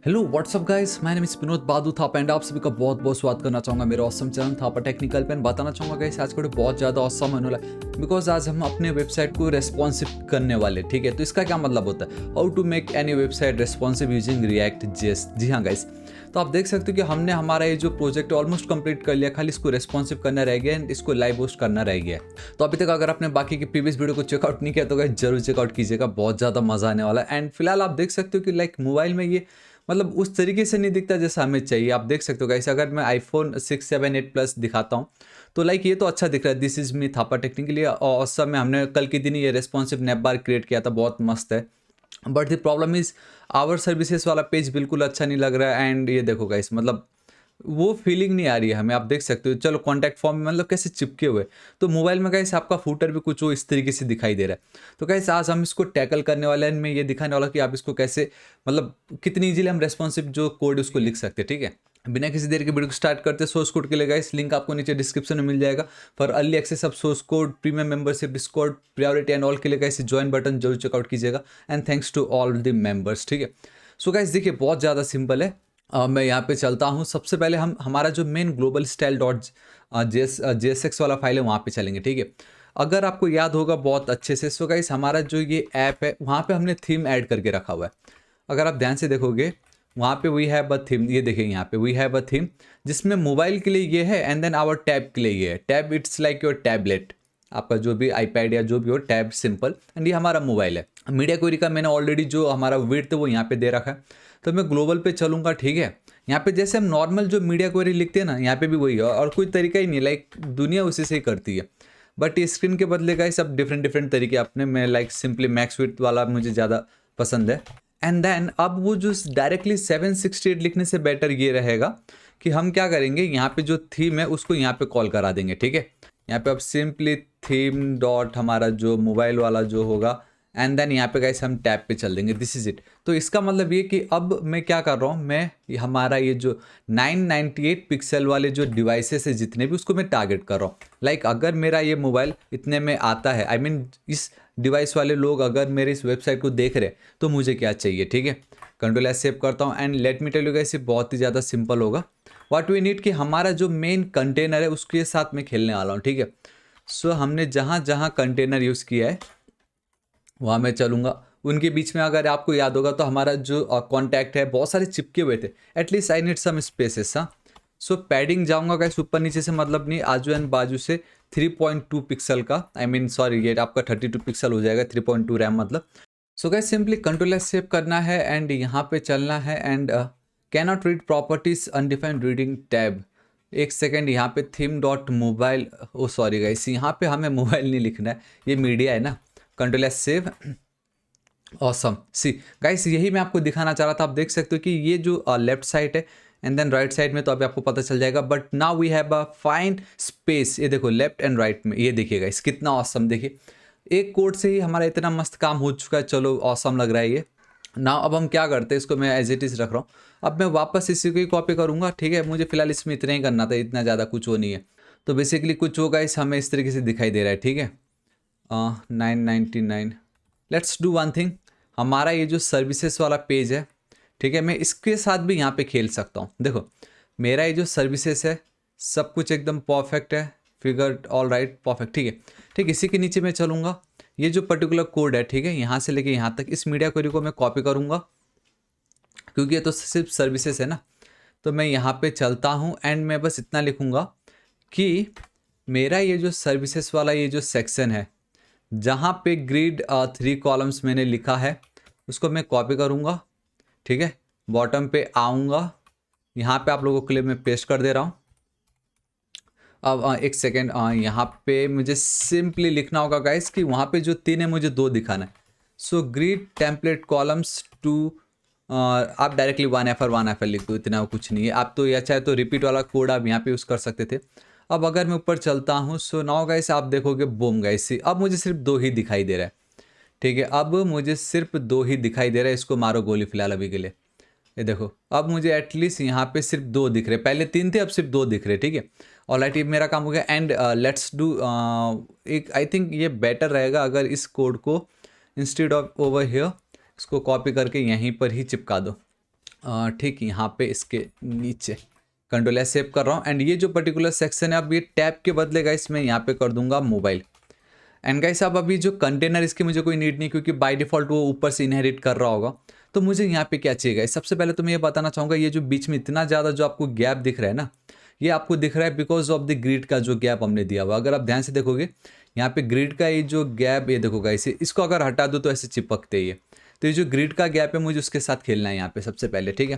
Hello what's up guys, मैं name is Vinod Badu Thapa and आप सभी का बहुत बहुत स्वागत करना चाहूँगा मेरे ऑसम चैनल थापा टेक्निकल पे। बताना चाहूँगा गाइस आज का वीडियो बहुत ज़्यादा ऑसम होने वाला है बिकॉज आज हम अपने वेबसाइट को रेस्पॉन्सिव करने वाले। ठीक है, तो इसका क्या मतलब होता है, how to make any website responsive using React JS. जी हाँ गाइस, तो आप देख सकते हो कि हमने हमारा ये जो प्रोजेक्ट ऑलमोस्ट कंप्लीट कर लिया, खाली इसको रेस्पॉन्सिव करना रह गया एंड इसको लाइव होस्ट करना रह गया। तो अभी तक अगर आपने बाकी की प्रीवियस वीडियो को चेकआउट नहीं किया तो गाइस जरूर चेकआउट कीजिएगा, बहुत ज़्यादा मजा आने वाला है। एंड फिलहाल आप देख सकते हो कि लाइक मोबाइल में ये मतलब उस तरीके से नहीं दिखता जैसा हमें चाहिए। आप देख सकते हो गाइस, अगर मैं आईफोन 6, 7, 8 प्लस दिखाता हूँ तो लाइक ये तो अच्छा दिख रहा है। This is me Thapa technically और सब में हमने कल के दिन ये रेस्पॉन्सिव नैप बार क्रिएट किया था, बहुत मस्त है। But the problem is our services वाला पेज बिल्कुल अच्छा नहीं लग रहा है। एंड ये देखो गाइस, मतलब वो फीलिंग नहीं आ रही है हमें। आप देख सकते हो, चलो कॉन्टैक्ट फॉर्म में मतलब कैसे चिपके हुए, तो मोबाइल में गाइस आपका फूटर भी कुछ वो इस तरीके से दिखाई दे रहा है। तो गाइस आज हम इसको टैकल करने वाले हैं, मैं ये दिखाने वाला कि आप इसको कैसे मतलब कितनी इजीली हम रेस्पॉन्सिव जो कोड उसको लिख सकते हैं। ठीक है, बिना किसी देर के वीडियो को स्टार्ट करते सोर्स कोड के लिए गाइस लिंक आपको नीचे डिस्क्रिप्शन में मिल जाएगा। For early access of source code, premium membership, Discord, priority and all के लिए गाइस ज्वाइन बटन जरूर चेकआउट कीजिएगा। And thanks to all the members. ठीक है, सो गाइस देखिए बहुत ज़्यादा सिंपल है। मैं यहाँ पे चलता हूँ। सबसे पहले हम हमारा जो main global style dot JSX वाला फाइल है वहाँ पे चलेंगे। ठीक है, अगर आपको याद होगा बहुत अच्छे से, सो गाइस हमारा जो ये ऐप है वहाँ पे हमने थीम ऐड करके रखा हुआ है। अगर आप ध्यान से देखोगे वहाँ पे वी हैव अ थीम, ये देखिए यहाँ पे वी हैव अ थीम जिसमें मोबाइल के लिए ये है एंड देन आवर टैब के लिए ये है। Tab it's like your tablet, आपका जो भी आईपैड या जो भी हो, टैब सिंपल। एंड ये हमारा मोबाइल है। मीडिया क्वेरी का मैंने ऑलरेडी जो हमारा विड्थ है वो यहाँ पे दे रखा है, तो मैं ग्लोबल पे चलूँगा। ठीक है, यहाँ पे जैसे हम नॉर्मल जो मीडिया क्वेरी लिखते हैं ना, यहाँ पे भी वही है और कोई तरीका ही नहीं, लाइक दुनिया उसी से ही करती है। बट ये स्क्रीन के बदले का सब डिफरेंट डिफरेंट तरीके अपने में, लाइक सिंपली मैक्स विड्थ वाला मुझे ज़्यादा पसंद है। एंड देन अब वो जो डायरेक्टली 768 लिखने से बेटर ये रहेगा कि हम क्या करेंगे, यहाँ पे जो थीम है उसको यहाँ पे कॉल करा देंगे। ठीक है, यहाँ पे अब सिंपली थीम डॉट हमारा जो मोबाइल वाला जो होगा एंड देन यहाँ पे गाइस हम टैब पे चल देंगे। This is it. तो इसका मतलब ये कि अब मैं क्या कर रहा हूँ, मैं हमारा ये जो 998 पिक्सल वाले जो डिवाइसेस है जितने भी, उसको मैं टारगेट कर रहा हूँ। लाइक अगर मेरा ये मोबाइल इतने में आता है, आई मीन इस डिवाइस वाले लोग अगर मेरे इस वेबसाइट को देख रहे तो मुझे क्या चाहिए। ठीक है, कंट्रोल एस सेव करता हूँ and let me tell you guys, ये बहुत ही ज़्यादा सिंपल होगा। व्हाट वी नीड कि हमारा जो मेन कंटेनर है उसके साथ मैं खेलने वाला हूँ। ठीक है, सो हमने जहाँ जहाँ कंटेनर यूज़ किया है वहाँ मैं चलूँगा। उनके बीच में अगर आपको याद होगा तो हमारा जो कॉन्टैक्ट है बहुत सारे चिपके हुए थे। At least I need some spaces. हाँ, सो पैडिंग जाऊँगा गाइस ऊपर नीचे से, मतलब नहीं आजू एंड बाजू से 3.2 पिक्सल का, आई मीन सॉरी ये आपका 32 पिक्सल हो जाएगा, 3.2 रैम मतलब। So guys simply control S save करना है एंड यहाँ पे चलना है and can not read properties undefined reading tab. एक सेकेंड, यहाँ पे थीम डॉट मोबाइल, ओ सॉरी गाइस यहाँ पे हमें मोबाइल नहीं लिखना है, ये मीडिया है ना। Control S save, awesome. See guys यही मैं आपको दिखाना चाह रहा था। आप देख सकते हो कि ये जो लेफ्ट साइड है एंड देन राइट साइड में, तो अभी आपको पता चल जाएगा। But now we have a fine space, ये देखो लेफ्ट एंड राइट में, ये देखिए गाइस कितना ऑसम। देखिए एक कोड से ही हमारा इतना मस्त काम हो चुका है। चलो ऑसम लग रहा है ये। नाउ अब हम क्या करते हैं, इसको मैं एज इट इज़ रख रहा हूँ। अब मैं वापस इसी को ही कॉपी करूँगा। ठीक है, मुझे फिलहाल इसमें इतना ही करना था, इतना ज़्यादा कुछ वो नहीं है। तो बेसिकली कुछ वो गाइस हमें इस तरीके से दिखाई दे रहा है। ठीक है, 999। लेट्स डू वन थिंग, हमारा ये जो सर्विसेज वाला पेज है, ठीक है, मैं इसके साथ भी यहाँ पे खेल सकता हूँ। देखो मेरा ये जो सर्विसेज है सब कुछ एकदम परफेक्ट है, फिगर ऑल राइट परफेक्ट। ठीक है, ठीक इसी के नीचे मैं चलूँगा। ये जो पर्टिकुलर कोड है, ठीक है, यहाँ से लेके यहाँ तक इस मीडिया क्वेरी को मैं कॉपी करूँगा क्योंकि ये तो सिर्फ सर्विसेज है ना। तो मैं यहाँ पे चलता हूँ एंड मैं बस इतना लिखूँगा कि मेरा ये जो सर्विसेज वाला ये जो सेक्शन है जहाँ पे ग्रिड 3 कॉलम्स मैंने लिखा है उसको मैं कॉपी करूँगा। ठीक है, बॉटम पे आऊँगा, यहाँ पे आप लोगों के लिए मैं पेस्ट कर दे रहा हूँ। अब एक सेकेंड, यहाँ पे मुझे सिंपली लिखना होगा गाइस कि वहाँ पे जो 3 है मुझे 2 दिखाना है। सो ग्रिड टेम्पलेट कॉलम्स टू, आप डायरेक्टली 1FR लिख दो, इतना कुछ नहीं है। आप तो या चाहे तो रिपीट वाला कोड आप यहाँ पे यूज़ कर सकते थे। अब अगर मैं ऊपर चलता हूँ, सो नाउ गाइस आप देखोगे बूम गाइस, अब मुझे सिर्फ 2 ही दिखाई दे रहा है। ठीक है, अब मुझे सिर्फ 2 ही दिखाई दे रहा है। इसको मारो गोली फिलहाल अभी के लिए। ये देखो अब मुझे एटलीस्ट यहाँ पे सिर्फ 2 दिख रहे, पहले 3 थे अब सिर्फ 2 दिख रहे। ठीक है, ऑलराइट ये मेरा काम हो गया। एंड लेट्स डू एक, आई थिंक ये बेटर रहेगा अगर इस कोड को इंस्टेड ऑफ ओवर हियर इसको कॉपी करके यहीं पर ही चिपका दो। ठीक यहाँ पे इसके नीचे कंट्रोल एस सेव कर रहा हूँ। एंड ये जो पर्टिकुलर सेक्शन है अब ये टैब के बदले गाइस मैं यहाँ पे कर दूंगा मोबाइल। एंड गाइस अब अभी जो कंटेनर इसकी मुझे कोई नीड नहीं, क्योंकि बाय डिफॉल्ट वो ऊपर से इनहेरिट कर रहा होगा। तो मुझे यहाँ पे क्या चाहिए गाइस, सबसे पहले तो मैं ये बताना चाहूँगा, ये जो बीच में इतना ज़्यादा जो आपको गैप दिख रहा है ना, ये आपको दिख रहा है बिकॉज ऑफ द ग्रिड का जो गैप हमने दिया हुआ। अगर आप ध्यान से देखोगे यहाँ पे ग्रिड का ये जो गैप, ये देखो गाइस, इसको अगर हटा दो तो ऐसे चिपकते ही है। तो ये जो ग्रिड का गैप है मुझे उसके साथ खेलना है यहाँ पे सबसे पहले, ठीक है।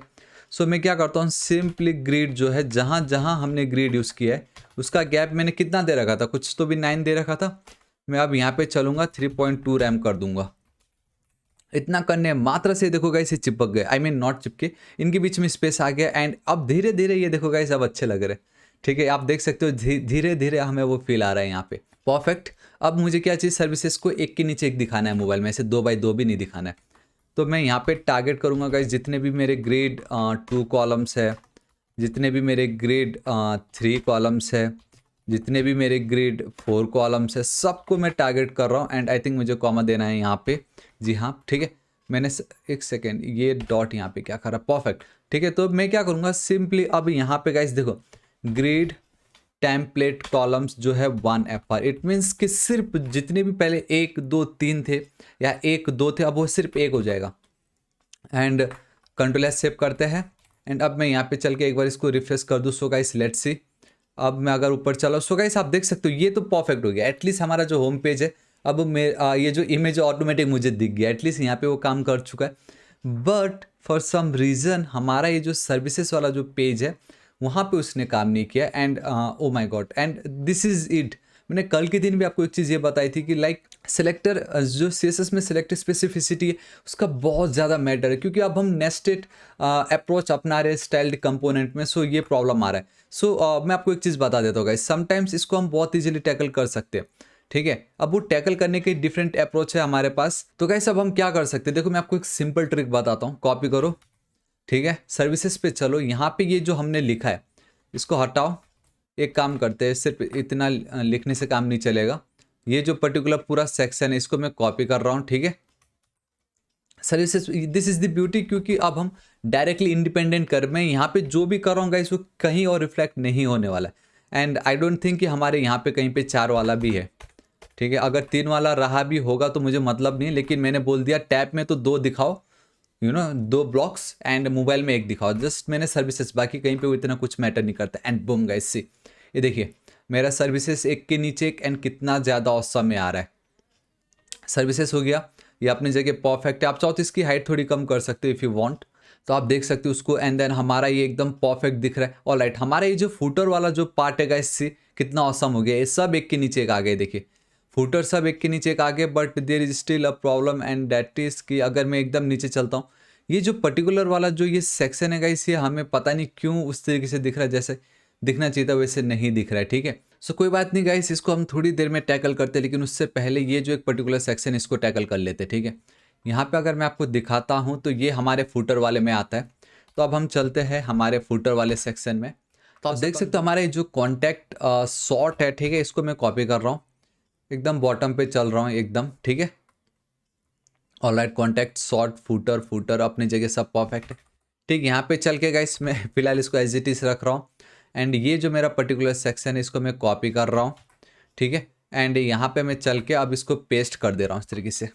सो मैं क्या करता हूँ, सिंपली ग्रिड जो है जहाँ जहाँ हमने ग्रिड यूज़ किया है उसका गैप मैंने कितना दे रखा था, कुछ तो भी 9 दे रखा था। मैं अब यहाँ पे चलूँगा 3.2 रैम कर दूंगा। इतना करने मात्र से देखो गाइस ये चिपक गए, आई मीन नॉट चिपके, इनके बीच में स्पेस आ गया। एंड अब धीरे धीरे ये देखो गाइस अब अच्छे लग रहे हैं, ठीक है। आप देख सकते हो धीरे धीरे हमें वो फील आ रहा है यहाँ पे, परफेक्ट। अब मुझे क्या चाहिए, सर्विसेज को एक के नीचे एक दिखाना है मोबाइल में, ऐसे 2x2 भी नहीं दिखाना है। तो मैं यहाँ पे टारगेट करूँगा गाइस, जितने भी मेरे ग्रेड 2 कॉलम्स है, जितने भी मेरे ग्रेड 3 कॉलम्स है, जितने भी मेरे ग्रेड 4 कॉलम्स है, सबको मैं टारगेट कर रहा हूँ। एंड आई थिंक मुझे कॉमा देना है यहाँ पे, जी हाँ, ठीक है। मैंने एक सेकेंड, ये डॉट यहाँ पे क्या करा, परफेक्ट, ठीक है। तो मैं क्या करूँगा, सिंपली अब यहाँ पे गाइस देखो ग्रेड टेम्पलेट कॉलम्स जो है 1FR, इट मीन्स कि सिर्फ जितने भी पहले 1 2 3 थे या 1 2 थे, अब वो सिर्फ 1 हो जाएगा। एंड कंट्रोल एस सेव करते हैं। एंड अब मैं यहाँ पे चल के एक बार इसको रिफ्रेश कर दूँ। सो गाइस लेट्स सी, अब मैं अगर ऊपर चला, सो गाइस आप देख सकते हो ये तो परफेक्ट हो गया। एटलीस्ट हमारा जो होम पेज है, अब ये जो इमेज ऑटोमेटिक मुझे दिख गया, एटलीस्ट यहाँ पे वो काम कर चुका है। बट फॉर सम रीज़न हमारा ये जो सर्विसेज वाला जो पेज है वहाँ पे उसने काम नहीं किया। And oh my God, and this is it. मैंने कल के दिन भी आपको एक चीज़ ये बताई थी कि लाइक सेलेक्टर जो CSS में सेलेक्टर स्पेसिफिसिटी है उसका बहुत ज़्यादा मैटर है, क्योंकि अब हम नेस्टेड अप्रोच अपना रहे स्टाइल्ड कंपोनेंट में। सो ये प्रॉब्लम आ रहा है। सो मैं आपको एक चीज़ बता देता हूँ गाइस, समटाइम्स इसको हम बहुत ईजिली टैकल कर सकते हैं, ठीक है। अब वो टैकल करने के डिफरेंट अप्रोच है हमारे पास। तो गाइस अब हम क्या कर सकते हैं, देखो मैं आपको एक सिंपल ट्रिक बताता हूँ, कॉपी करो, ठीक है। सर्विसेज पे चलो, यहाँ पे ये जो हमने लिखा है इसको हटाओ। एक काम करते हैं, सिर्फ इतना लिखने से काम नहीं चलेगा। ये जो पर्टिकुलर पूरा सेक्शन है इसको मैं कॉपी कर रहा हूँ, ठीक है। Services, this is the beauty, क्योंकि अब हम डायरेक्टली इंडिपेंडेंट कर, मैं यहाँ पे जो भी कर रहा हूँ गाइस वो कहीं और रिफ्लेक्ट नहीं होने वाला है। एंड आई डोंट थिंक कि हमारे यहाँ पे कहीं पे 4 वाला भी है, ठीक है। अगर 3 वाला रहा भी होगा तो मुझे मतलब नहीं, लेकिन मैंने बोल दिया टैब में तो 2 दिखाओ, 2 ब्लॉक्स, एंड मोबाइल में 1 दिखाओ, जस्ट मैंने सर्विसेज, बाकी कहीं पे वो इतना कुछ मैटर नहीं करता। एंड बूम गाइस सी, ये देखिए मेरा सर्विसेज एक के नीचे एक, एंड कितना ज़्यादा औसम में आ रहा है। सर्विसेज हो गया, ये अपनी जगह परफेक्ट है। आप चाहो तो इसकी हाइट थोड़ी कम कर सकते हो इफ़ यू वांट, तो आप देख सकते हो उसको। एंड देन हमारा ये एकदम परफेक्ट दिख रहा है। ऑल राइट, हमारा ये जो फुटर वाला जो पार्ट है इससे कितना औसम हो गया, ये सब एक के नीचे एक आ गए, देखिए फुटर सब एक के नीचे एक आ गए। But there is still a problem, and that is कि अगर मैं एकदम नीचे चलता हूँ, ये जो पर्टिकुलर वाला जो ये सेक्शन है गाइस, ये हमें पता नहीं क्यों उस तरीके से दिख रहा है, जैसे दिखना चाहिए था वैसे नहीं दिख रहा है, ठीक है। सो कोई बात नहीं गाइस, इसको हम थोड़ी देर में टैकल करते हैं, लेकिन उससे पहले ये जो एक पर्टिकुलर सेक्शन इसको टैकल कर लेते हैं, ठीक है। यहाँ पे अगर मैं आपको दिखाता हूँ तो ये हमारे फुटर वाले में आता है। तो अब हम चलते हैं हमारे फुटर वाले सेक्शन में। तो आप देख सकते हो हमारे जो कॉन्टैक्ट सॉर्ट है, ठीक है, इसको मैं कॉपी कर रहा हूँ, एकदम बॉटम पे चल रहा हूँ एकदम, ठीक है। Alright, contact sort footer footer अपनी जगह सब परफेक्ट है, ठीक। यहाँ पे चल के गाइस मैं फिलहाल इसको एज इट इज रख रहा हूँ। एंड ये जो मेरा पर्टिकुलर सेक्शन है इसको मैं कॉपी कर रहा हूँ, ठीक है। एंड यहाँ पे मैं चल के अब इसको पेस्ट कर दे रहा हूँ इस तरीके से।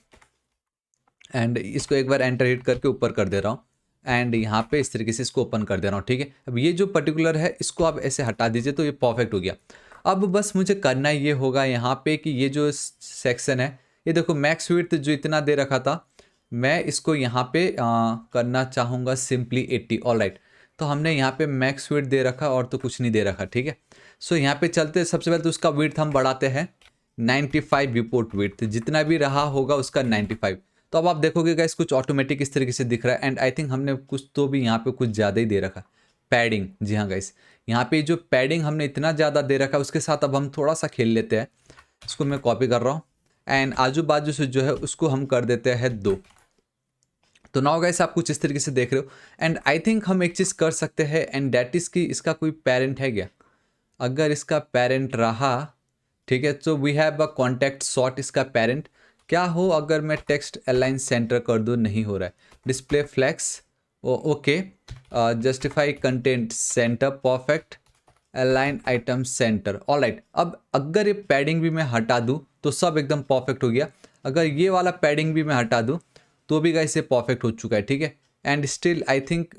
एंड इसको एक बार एंटर हिट करके ऊपर कर दे रहा हूँ। एंड यहाँ पे इस तरीके से इसको ओपन कर दे रहा हूँ, ठीक है। अब ये जो पर्टिकुलर है इसको आप ऐसे हटा दीजिए तो ये परफेक्ट हो गया। अब बस मुझे करना ये होगा यहाँ पे कि ये जो सेक्शन है, ये देखो मैक्स विड्थ जो इतना दे रखा था, मैं इसको यहाँ पे करना चाहूँगा सिंपली 80। ऑल राइट, तो हमने यहाँ पे मैक्स विड्थ दे रखा और तो कुछ नहीं दे रखा, ठीक है। सो यहाँ पे चलते सबसे पहले तो उसका विड्थ हम बढ़ाते हैं 95 विपोर्ट विड्थ, जितना भी रहा होगा उसका 95। तो अब आप देखोगे गाइस कुछ ऑटोमेटिक इस तरीके से दिख रहा है। एंड आई थिंक हमने कुछ तो भी यहाँ पे कुछ ज़्यादा ही दे रखा, पैडिंग, जी हाँ गाइस, यहाँ पे जो पैडिंग हमने इतना ज़्यादा दे रखा है उसके साथ अब हम थोड़ा सा खेल लेते हैं। इसको मैं कॉपी कर रहा हूँ एंड आजू बाजू से जो है उसको हम कर देते हैं 2। तो नाउ गाइस आप कुछ इस तरीके से देख रहे हो। एंड आई थिंक हम एक चीज़ कर सकते हैं, एंड डैट इज़ कि इसका कोई पेरेंट है क्या। अगर इसका पेरेंट रहा, ठीक है, तो we have a contact sort इसका पेरेंट। क्या हो अगर मैं टेक्स्ट अलाइन सेंटर कर दूँ, नहीं हो रहा है। Display flex, okay, justify content center perfect, align item center, alright. अब अगर ये पैडिंग भी मैं हटा दूँ तो सब एकदम परफेक्ट हो गया। अगर ये वाला पैडिंग भी मैं हटा दूँ तो भी गाइस ये परफेक्ट हो चुका है, ठीक है। And still I think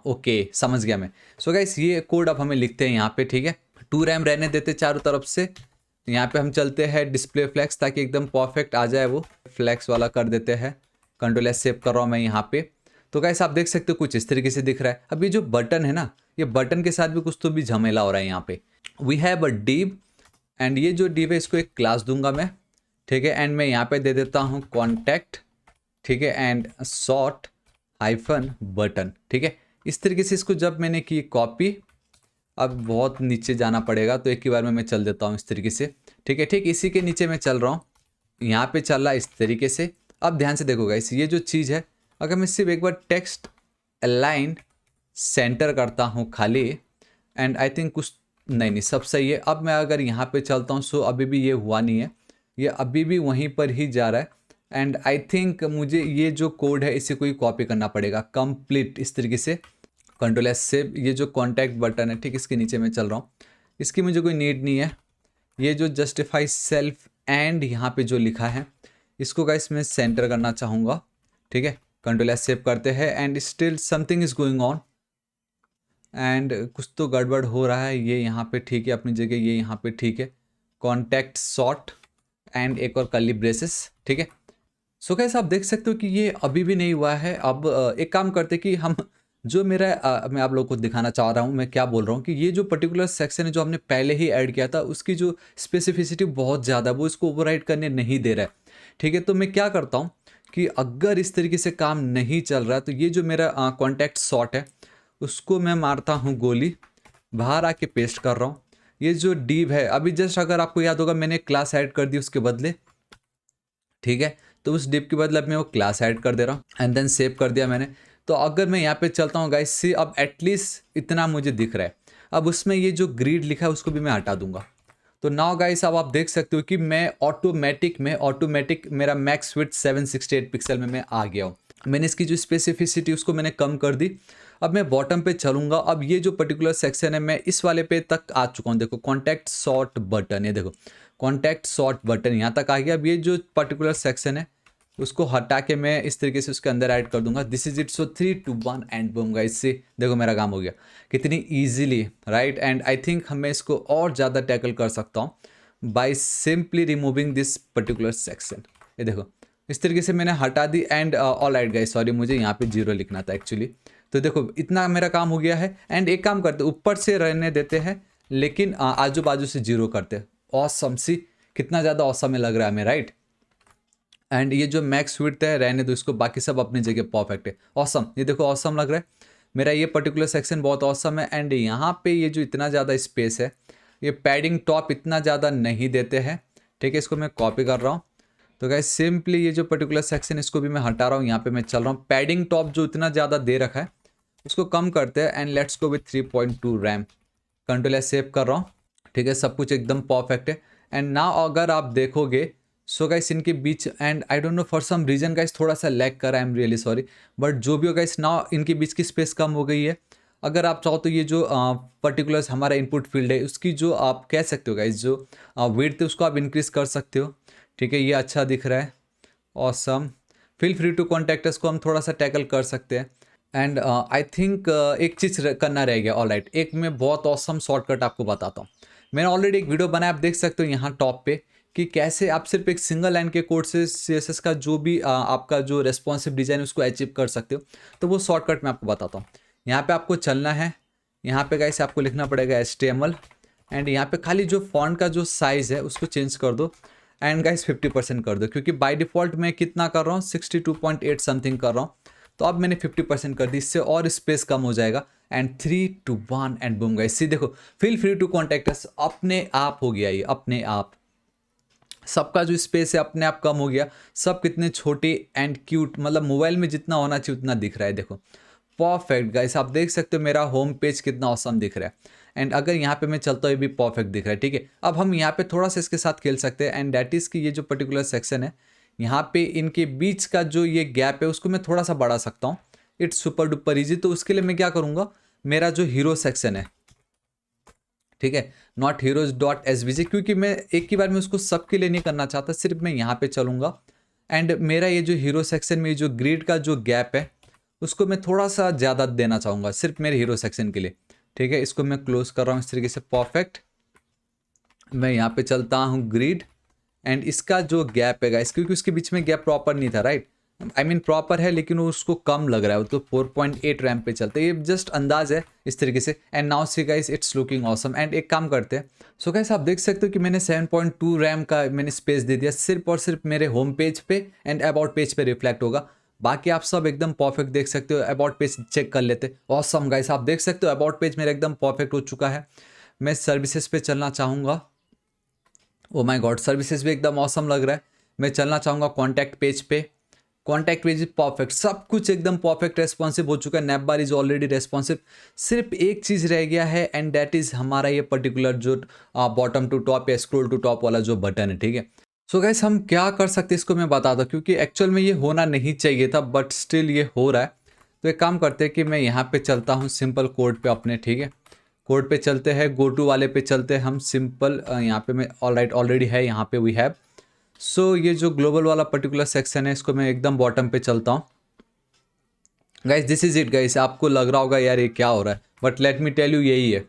okay, समझ गया मैं। सो गाइस ये कोड अब हमें लिखते हैं यहाँ पे, ठीक है। 2 रैम रहने देते चारों तरफ से। यहाँ पे हम चलते हैं डिस्प्ले फ्लैक्स ताकि एकदम परफेक्ट आ जाए, वो फ्लैक्स वाला कर देते हैं। कंट्रोल एस सेव कर रहा हूँ मैं यहाँ पे। तो गाइस आप देख सकते हो कुछ इस तरीके से दिख रहा है। अब ये जो बटन है ना, ये बटन के साथ भी कुछ तो भी झमेला हो रहा है यहाँ पे। We have a div, and ये जो div है इसको एक क्लास दूंगा मैं, ठीक है। एंड मैं यहाँ पे दे देता हूँ कॉन्टैक्ट, ठीक है, एंड सॉर्ट हाइफन बटन, ठीक है। इस तरीके से इसको जब मैंने की कॉपी, अब बहुत नीचे जाना पड़ेगा तो एक ही बार में मैं चल देता हूँ इस तरीके से, ठीक है। ठीक इसी के नीचे मैं चल रहा हूँ, यहाँ पे चल रहा है इस तरीके से। अब ध्यान से देखो गाइस, ये जो चीज़ है, अगर मैं सिर्फ एक बार टेक्स्ट अलाइन सेंटर करता हूँ खाली, एंड आई थिंक कुछ नहीं सब सही है। अब मैं अगर यहाँ पे चलता हूँ, सो अभी भी ये हुआ नहीं है, ये अभी भी वहीं पर ही जा रहा है। एंड आई थिंक मुझे ये जो कोड है इसे कोई कॉपी करना पड़ेगा कंप्लीट इस तरीके से। कंट्रोल एस सेव, ये जो कॉन्टैक्ट बटन है, ठीक इसके नीचे मैं चल रहा हूँ, इसकी मुझे कोई नीड नहीं है। ये जो जस्टिफाई सेल्फ एंड यहाँ पे जो लिखा है, इसको गाइस मैं सेंटर करना चाहूँगा, ठीक है। कंट्रोल एस सेव करते हैं, and still something is going on, and कुछ तो गड़बड़ हो रहा है। ये यहाँ पे ठीक है अपनी जगह, ये यहाँ पे ठीक है। कॉन्टैक्ट सॉर्ट एंड एक और कर्ली ब्रेसेस, ठीक है। सो गाइस आप देख सकते हो कि ये अभी भी नहीं हुआ है। अब एक काम करते कि हम जो मेरा मैं आप लोगों को दिखाना चाह रहा हूँ, मैं क्या बोल रहा हूँ कि ये जो पर्टिकुलर सेक्शन है जो हमने पहले ही ऐड किया था, उसकी जो स्पेसिफिसिटी बहुत ज़्यादा है, वो इसको ओवरराइड करने नहीं दे रहा है, ठीक है। तो मैं क्या करता हूँ कि अगर इस तरीके से काम नहीं चल रहा है तो ये जो मेरा कॉन्टैक्ट सॉर्ट है उसको मैं मारता हूँ गोली, बाहर आके पेस्ट कर रहा हूँ। ये जो div है, अभी जस्ट अगर आपको याद होगा मैंने क्लास ऐड कर दी उसके बदले, ठीक है। तो उस div के बदले अब मैं वो क्लास ऐड कर दे रहा हूँ, एंड देन सेव कर दिया मैंने। तो अगर मैं यहाँ पे चलता हूँ गाइस, सी अब एटलीस्ट इतना मुझे दिख रहा है। अब उसमें ये जो ग्रिड लिखा है उसको भी मैं हटा दूंगा। तो नाउ गाइस अब आप देख सकते हो कि मैं ऑटोमेटिक मेरा मैक्स विड्थ 768 पिक्सल में मैं आ गया हूँ। मैंने इसकी जो स्पेसिफिसिटी उसको मैंने कम कर दी। अब मैं बॉटम पे चलूंगा। अब ये जो पर्टिकुलर सेक्शन है मैं इस वाले पे तक आ चुका हूँ। देखो कॉन्टैक्ट सॉर्ट बटन, ये देखो कॉन्टैक्ट सॉर्ट बटन यहाँ तक आ गया। अब ये जो पर्टिकुलर सेक्शन है उसको हटा के मैं इस तरीके से उसके अंदर ऐड कर दूंगा। This is it. So 3 2 1 and boom guys, से देखो मेरा काम हो गया कितनी easily, right. And I think हमें इसको और ज़्यादा टैकल कर सकता हूँ by simply removing this particular section. ये देखो इस तरीके से मैंने हटा दी। And all right guys, sorry मुझे यहाँ पे 0 लिखना था एक्चुअली। तो देखो इतना मेरा काम हो गया है। एंड एक काम करते ऊपर से रहने देते हैं लेकिन आजू बाजू से 0 करते हैं। ऑसम, सी कितना ज़्यादा ऑसम में लग रहा है हमें, राइट। एंड ये जो मैक्स विड्थ है रहने दो इसको, बाकी सब अपनी जगह परफेक्ट है। ऑसम, ये देखो ऑसम लग रहा है मेरा ये पर्टिकुलर सेक्शन, बहुत ऑसम है। एंड यहाँ पे ये जो इतना ज़्यादा स्पेस है, ये पैडिंग टॉप इतना ज़्यादा नहीं देते हैं, ठीक है। इसको मैं कॉपी कर रहा हूँ। तो गाइस सिंपली ये जो पर्टिकुलर सेक्शन इसको भी मैं हटा रहा हूँ। यहाँ पे मैं चल रहा हूँ, पैडिंग टॉप जो इतना ज़्यादा दे रखा है उसको कम करते हैं। And let's go with 3.2 RAM. Control S save कर रहा हूँ, ठीक है। सब कुछ एकदम परफेक्ट है। एंड ना अगर आप देखोगे, सो गाइस इनके बीच, and I don't know for some reason guys थोड़ा सा लैग कर रहा है, I am really sorry. But जो भी हो गाइस, ना इनके बीच की स्पेस कम हो गई है। अगर आप चाहो तो ये जो पर्टिकुलर्स हमारा इनपुट फील्ड है उसकी जो आप कह सकते हो गाइस जो विड्थ है उसको आप इंक्रीज कर सकते हो, ठीक है। ये अच्छा दिख रहा है, awesome. Feel free to contact us को हम थोड़ा सा टैकल कर सकते हैं। एंड आई थिंक एक चीज़ करना रह गया। ऑल राइट, एक मैं बहुत ऑसम शॉर्टकट आपको बताता हूँ। मैंने ऑलरेडी एक वीडियो बनाया, आप देख सकते हो यहाँ टॉप पे, कि कैसे आप सिर्फ एक सिंगल लाइन के कोड से CSS का जो भी आपका जो रेस्पॉन्सिव डिज़ाइन उसको अचीव कर सकते हो। तो वो शॉर्टकट मैं आपको बताता हूँ। यहाँ पे आपको चलना है, यहाँ पे गाइस आपको लिखना पड़ेगा HTML, एंड यहाँ पे खाली जो फॉन्ट का जो साइज़ है उसको चेंज कर दो। एंड गाइस 50% कर दो, क्योंकि बाय डिफ़ॉल्ट मैं कितना कर रहा हूँ 62.8 समथिंग कर रहा हूँ। तो अब मैंने 50% कर दी, इससे और स्पेस कम हो जाएगा। And 3 2 1 and boom guys, see देखो feel free to contact us, अपने आप हो गया ये, अपने आप। सबका जो स्पेस है अपने आप कम हो गया। सब कितने छोटे एंड क्यूट, मतलब मोबाइल में जितना होना चाहिए उतना दिख रहा है। देखो परफेक्ट गाइस, आप देख सकते हो मेरा होम पेज कितना औसम दिख रहा है। एंड अगर यहाँ पे मैं चलता हूँ ये भी परफेक्ट दिख रहा है, ठीक है। अब हम यहाँ पे थोड़ा सा इसके साथ खेल सकते हैं। एंड डैट इज़ कि ये जो पर्टिकुलर सेक्शन है यहाँ पे इनके बीच का जो ये गैप है उसको मैं थोड़ा सा बढ़ा सकता हूँ। It's super duper easy. तो उसके लिए मैं क्या करूँगा, मेरा जो हीरो सेक्शन है, ठीक है, नॉट हीरोज डॉट एस क्योंकि मैं एक ही बार में उसको सबके लिए नहीं करना चाहता, सिर्फ मैं यहाँ पे चलूँगा एंड मेरा ये जो हीरो सेक्शन में जो ग्रिड का जो गैप है उसको मैं थोड़ा सा ज़्यादा देना चाहूँगा सिर्फ मेरे हीरो सेक्शन के लिए, ठीक है। इसको मैं क्लोज कर रहा हूँ इस तरीके से, परफेक्ट। मैं यहाँ पे चलता हूँ ग्रिड एंड इसका जो गैप है गाइस, क्योंकि उसके बीच में गैप प्रॉपर नहीं था, राइट, आई मीन प्रॉपर है लेकिन वो उसको कम लग रहा है, तो 4.8 रैम पे चलते हैं, ये जस्ट अंदाज है इस तरीके से। And now see guys it's looking awesome. And एक काम करते हैं, सो गाइस आप देख सकते हो कि मैंने 7.2 रैम का मैंने स्पेस दे दिया, सिर्फ और सिर्फ मेरे होम पेज पे एंड अबाउट पेज पे रिफ्लेक्ट होगा, बाकी आप सब एकदम परफेक्ट देख सकते हो। अबाउट पेज चेक कर लेते, ऑसम गाइस आप देख सकते हो अबाउट पेज मेरा एकदम परफेक्ट हो चुका है। मैं सर्विसेज पे चलना चाहूँगा, ओ माय गॉड सर्विसेज भी एकदम ऑसम लग रहा है। मैं चलना चाहूँगा कॉन्टैक्ट पेज पे, कॉन्टैक्ट पेज इज परफेक्ट, सब कुछ एकदम परफेक्ट रेस्पॉन्सिव हो चुका है, nap bar is already responsive. सिर्फ एक चीज़ रह गया है एंड दैट इज़ हमारा ये पर्टिकुलर जो बॉटम टू टॉप या स्क्रॉल टू टॉप वाला जो बटन है, ठीक है। सो गाइस हम क्या कर सकते हैं इसको मैं बताता हूँ, क्योंकि एक्चुअल में ये होना नहीं चाहिए था बट स्टिल ये हो रहा है। तो एक काम करते हैं कि मैं यहाँ पे चलता हूँ सिंपल कोड पे अपने, ठीक है, कोड पे चलते हैं, गो टू वाले पे चलते हैं हम सिंपल, यहाँ पे मैं ऑलरेडी है यहाँ पे वी हैव। सो ये जो ग्लोबल वाला पर्टिकुलर सेक्शन है इसको मैं एकदम बॉटम पे चलता हूँ। Guys this is it guys, आपको लग रहा होगा यार ये क्या हो रहा है, but let me tell you यही है,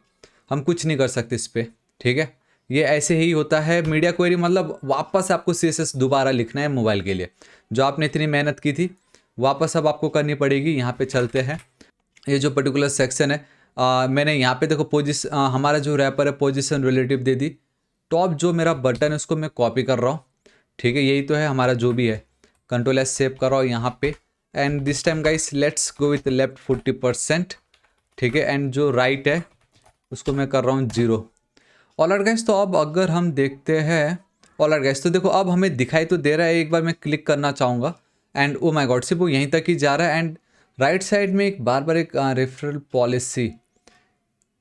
हम कुछ नहीं कर सकते इस पर, ठीक है। ये ऐसे ही होता है मीडिया क्वेरी, मतलब वापस आपको CSS दोबारा लिखना है मोबाइल के लिए, जो आपने इतनी मेहनत की थी वापस अब आपको करनी पड़ेगी। यहाँ पे चलते हैं, ये जो पर्टिकुलर सेक्शन है मैंने यहाँ पे देखो हमारा जो रैपर है पोजीशन रिलेटिव दे दी, टॉप जो मेरा बटन है उसको मैं कॉपी कर रहा हूँ, ठीक है, यही तो है हमारा जो भी है, Ctrl+S सेव कर रहा हूँ यहाँ पे and this time guys let's go with left 40%, ठीक है, एंड जो राइट है उसको मैं कर रहा हूँ 0। ऑलराइट गाइस, तो अब अगर हम देखते हैं, ऑलराइट गाइस तो देखो अब हमें दिखाई तो दे रहा है, एक बार मैं क्लिक करना चाहूँगा एंड ओ माय गॉड सिर्फ वो यहीं तक ही जा रहा है। एंड राइट साइड में एक बार एक referral policy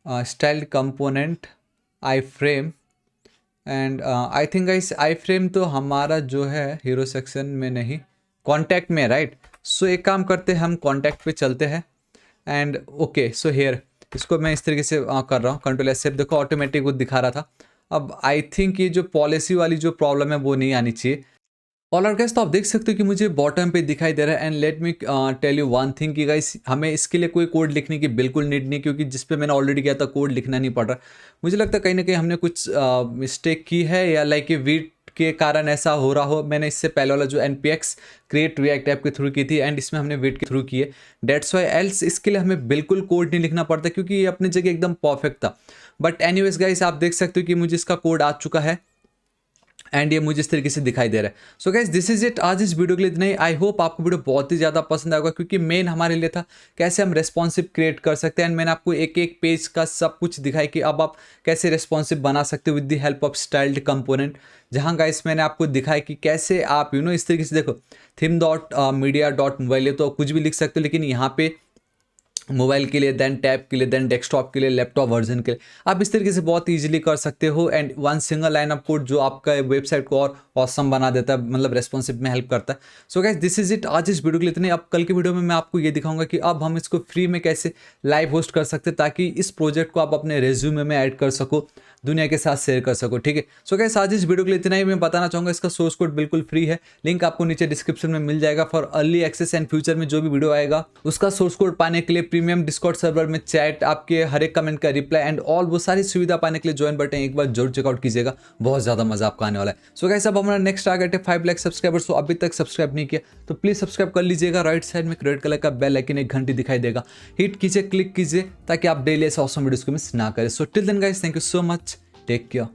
styled component I frame and I think guys I frame तो हमारा जो है हीरो सेक्शन में नहीं कॉन्टैक्ट में, राइट। सो एक काम करते हैं हम कॉन्टैक्ट पे चलते हैं एंड ओके सो हेयर इसको मैं इस तरीके से कर रहा हूँ, Ctrl+S सेव, देखो ऑटोमेटिक वो दिखा रहा था। अब आई थिंक ये जो पॉलिसी वाली जो प्रॉब्लम है वो नहीं आनी चाहिए। ऑलराइट गाइस, तो आप देख सकते हो कि मुझे बॉटम पे दिखाई दे रहा है and let me tell you one thing कि गाइस हमें इसके लिए कोई कोड लिखने की बिल्कुल नीड नहीं, क्योंकि जिस पे मैंने ऑलरेडी किया था कोड लिखना नहीं पड़ रहा। मुझे लगता है कहीं ना कहीं हमने कुछ मिस्टेक की है या लाइक ये वीट के कारण ऐसा हो रहा हो। मैंने इससे पहले वाला जो NPX क्रिएट रिएक्ट ऐप के थ्रू की थी एंड इसमें हमने वेट के थ्रू की है, डेट्स वाई एल्स इसके लिए हमें बिल्कुल कोड नहीं लिखना पड़ता क्योंकि ये अपनी जगह एकदम परफेक्ट था। बट एनीवेज गाइस आप देख सकते हो कि मुझे इसका कोड आ चुका है एंड ये मुझे इस तरीके से दिखाई दे रहा है। So guys this is it, आज इस वीडियो के लिए इतना ही। आई होप आपको वीडियो बहुत ही ज़्यादा पसंद आएगा क्योंकि मेन हमारे लिए था कैसे हम रेस्पॉन्सिव क्रिएट कर सकते हैं एंड मैंने आपको एक एक पेज का सब कुछ दिखाया कि अब आप कैसे रेस्पॉन्सिव बना सकते हो with the help of styled component. जहाँ गाइस मैंने आपको दिखाया कि कैसे आप इस तरीके से देखो theme.media.mobile तो कुछ भी लिख सकते हो, लेकिन यहाँ पे मोबाइल के लिए, देन टैब के लिए, देन डेस्कटॉप के लिए, लैपटॉप वर्जन के लिए आप इस तरीके से बहुत इजीली कर सकते हो and one single line of code जो आपका वेबसाइट को और ऑसम बना देता है, मतलब रेस्पॉन्सिव में हेल्प करता है। So guys this is it, आज इस वीडियो के लिए इतने। अब कल की वीडियो में मैं आपको ये दिखाऊंगा कि अब हम इसको फ्री में कैसे लाइव होस्ट कर सकते हैं ताकि इस प्रोजेक्ट को आप अपने रेज्यूमे में ऐड कर सको, दुनिया के साथ शेयर कर सको, ठीक है। सो गाइस आज इस वीडियो के लिए इतना ही। मैं बताना चाहूँगा इसका सोर्स कोड बिल्कुल फ्री है, लिंक आपको नीचे डिस्क्रिप्शन में मिल जाएगा for early access and future में जो भी वीडियो आएगा उसका सोर्स कोड पाने के लिए प्रीमियम डिस्कॉर्ड सर्वर में चैट, आपके हर एक कमेंट का रिप्लाई एंड ऑल वो सारी सुविधा पाने के लिए ज्वाइन बटन एक बार जरूर चेकआउट कीजिएगा, बहुत ज़्यादा मजा आपका आने वाला है। सो गाइस अब हमारा नेक्स्ट टारगेट है 5 लाख सब्सक्राइबर्स, तो अभी तक सब्सक्राइब नहीं किया तो प्लीज सब्सक्राइब कर लीजिएगा। राइट साइड में रेड कलर का बेल आइकन एक घंटी दिखाई देगा, हिट कीजिए, क्लिक कीजिए ताकि आप डेली ऐसे ऑसम वीडियोस को मिस ना करें। So till then guys, thank you so much, take care.